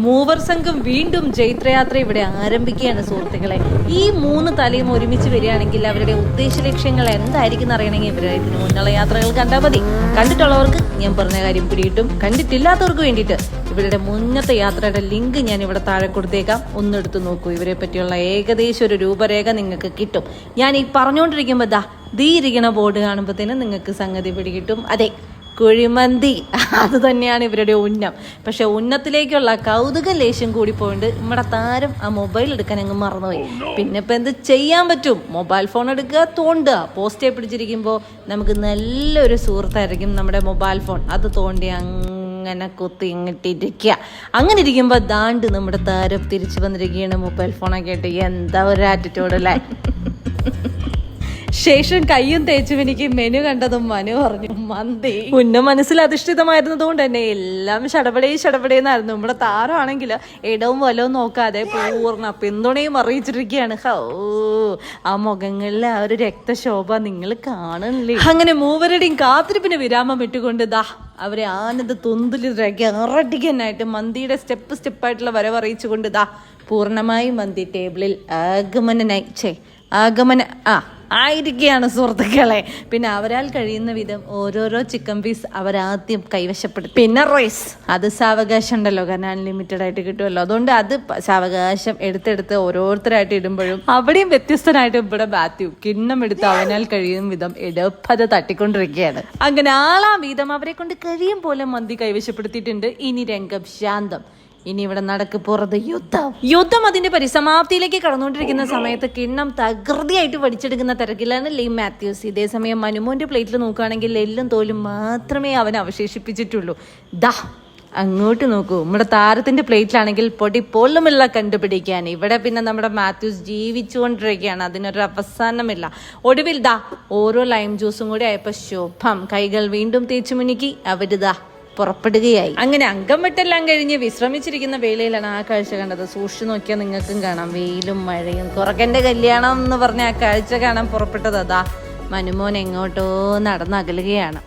മൂവർ സംഘം വീണ്ടും ജൈത്രയാത്ര ഇവിടെ ആരംഭിക്കുകയാണ് സുഹൃത്തുക്കളെ. ഈ 3 തലയും ഒരുമിച്ച് വരികയാണെങ്കിൽ അവരുടെ ഉദ്ദേശ ലക്ഷ്യങ്ങൾ എന്തായിരിക്കും എന്നറിയണമെങ്കിൽ ഇവരെ ഇതിന് മുന്നുള്ള യാത്രകൾ കണ്ടാൽ മതി. കണ്ടിട്ടുള്ളവർക്ക് ഞാൻ പറഞ്ഞ കാര്യം പിടിയിട്ടും, കണ്ടിട്ടില്ലാത്തവർക്ക് വേണ്ടിയിട്ട് ഇവരുടെ മുന്നത്തെ യാത്രയുടെ ലിങ്ക് ഞാൻ ഇവിടെ താഴെ കൊടുത്തേക്കാം. ഒന്നെടുത്ത് നോക്കൂ. ഇവരെ പറ്റിയുള്ള ഏകദേശം ഒരു രൂപരേഖ നിങ്ങൾക്ക് കിട്ടും. ഞാൻ ഈ പറഞ്ഞുകൊണ്ടിരിക്കുമ്പോൾ ദീ ഇരിക്കണ ബോർഡ് കാണുമ്പോഴത്തേനും നിങ്ങൾക്ക് സംഗതി പിടികിട്ടും. അതെ, കുഴിമന്തി അത് തന്നെയാണ് ഇവരുടെ ഉന്നം. പക്ഷെ ഉന്നത്തിലേക്കുള്ള കൗതുക ലേശം കൂടി പോയിട്ട് നമ്മുടെ താരം ആ മൊബൈൽ എടുക്കാൻ അങ്ങ് മറന്നുപോയി. പിന്നെ ഇപ്പം എന്ത് ചെയ്യാൻ പറ്റും? മൊബൈൽ ഫോൺ എടുക്കുക, തോണ്ടുക. പോസ്റ്റേ പിടിച്ചിരിക്കുമ്പോൾ നമുക്ക് നല്ലൊരു സുഹൃത്തായിരിക്കും നമ്മുടെ മൊബൈൽ ഫോൺ. അത് തോണ്ടി അങ്ങനെ കുത്തി ഇങ്ങിട്ടിരിക്കുക. അങ്ങനെ ഇരിക്കുമ്പോൾ ദാണ്ട് നമ്മുടെ താരം തിരിച്ചു വന്നിരിക്കുകയാണ് മൊബൈൽ ഫോണൊക്കെ ആയിട്ട്. എന്താ ഒരു ആറ്റിറ്റ്യൂഡ് അല്ലേ? ശേഷം കയ്യും തേച്ചും എനിക്ക് മെനു കണ്ടതും മനു പറഞ്ഞു മന്തി. ഉന്ന മനസ്സിൽ അധിഷ്ഠിതമായിരുന്നത് കൊണ്ട് തന്നെ എല്ലാം ഷടപടേന്നായിരുന്നു. നമ്മുടെ താരമാണെങ്കിൽ ഇടവും വലവും നോക്കാതെ പൂർണ്ണ പിന്തുണയും അറിയിച്ചിരിക്കുകയാണ്. ആ മുഖങ്ങളിലെ ആ ഒരു രക്തശോഭ നിങ്ങൾ കാണണില്ലേ? അങ്ങനെ മൂവരുടെയും കാത്തിരിപ്പിന് വിരാമം ഇട്ടുകൊണ്ട് അവരെ ആനന്ദ തുന്തിലിറക്കി അറട്ടിക്കാനായിട്ട് മന്തിയുടെ സ്റ്റെപ്പായിട്ടുള്ള വരവ് അറിയിച്ചുകൊണ്ട് പൂർണ്ണമായും മന്തി ടേബിളിൽ ആയിരിക്കുകയാണ് സുഹൃത്തുക്കളെ. പിന്നെ അവരാൽ കഴിയുന്ന വിധം ഓരോരോ ചിക്കൻ പീസ് അവരാദ്യം കൈവശപ്പെടുത്തി. പിന്നെ റൈസ് അത് സാവകാശം ഉണ്ടല്ലോ, കാരണം അൺലിമിറ്റഡ് ആയിട്ട് കിട്ടുമല്ലോ. അതുകൊണ്ട് അത് സാവകാശം എടുത്തെടുത്ത് ഓരോരുത്തരായിട്ട് ഇടുമ്പോഴും അവിടെയും വ്യത്യസ്തനായിട്ട് ഇവിടെ മാത്യു കിണ്ണം എടുത്ത് അവനാൽ കഴിയും വിധം എടുപ്പത് തട്ടിക്കൊണ്ടിരിക്കുകയാണ്. അങ്ങനെ ആളാം വീതം അവരെ കൊണ്ട് കഴിയും പോലെ മന്തി കൈവശപ്പെടുത്തിയിട്ടുണ്ട്. ഇനി രംഗം ശാന്തം. ഇനി ഇവിടെ നടക്ക് പുറത്ത് യുദ്ധം അതിന്റെ പരിസമാപ്തിയിലേക്ക് കടന്നുകൊണ്ടിരിക്കുന്ന സമയത്ത് കിണ്ണം തകൃതിയായിട്ട് പഠിച്ചെടുക്കുന്ന തിരക്കിലാണ് ലെയ് മാത്യൂസ്. ഇതേസമയം മനുമോന്റെ പ്ലേറ്റിൽ നോക്കുകയാണെങ്കിൽ എല്ലും തോലും മാത്രമേ അവൻ അവശേഷിപ്പിച്ചിട്ടുള്ളൂ. അങ്ങോട്ട് നോക്കൂ. നമ്മുടെ താരത്തിന്റെ പ്ലേറ്റിലാണെങ്കിൽ പൊടി പോലുമില്ല കണ്ടുപിടിക്കാൻ. ഇവിടെ പിന്നെ നമ്മുടെ മാത്യൂസ് ജീവിച്ചുകൊണ്ടിരിക്കുകയാണ്. അതിനൊരു അവസാനമില്ല. ഒടുവിൽ ഓരോ ലൈം ജ്യൂസും കൂടി ആയപ്പോ ശോഭം കൈകൾ വീണ്ടും തേച്ചു മിനുക്കി അവര് പുറപ്പെടുകയായി. അങ്ങനെ അംഗം വിട്ടെല്ലാം കഴിഞ്ഞ് വിശ്രമിച്ചിരിക്കുന്ന വേളയിലാണ് ആ കാഴ്ച കണ്ടത്. സൂക്ഷിച്ചു നോക്കിയാൽ നിങ്ങൾക്കും കാണാം. വെയിലും മഴയും കുറക്കന്റെ കല്യാണം എന്ന് പറഞ്ഞ ആ കാഴ്ച കാണാൻ പുറപ്പെട്ടത് മനുമോൻ എങ്ങോട്ടോ നടന്നകലുകയാണ്.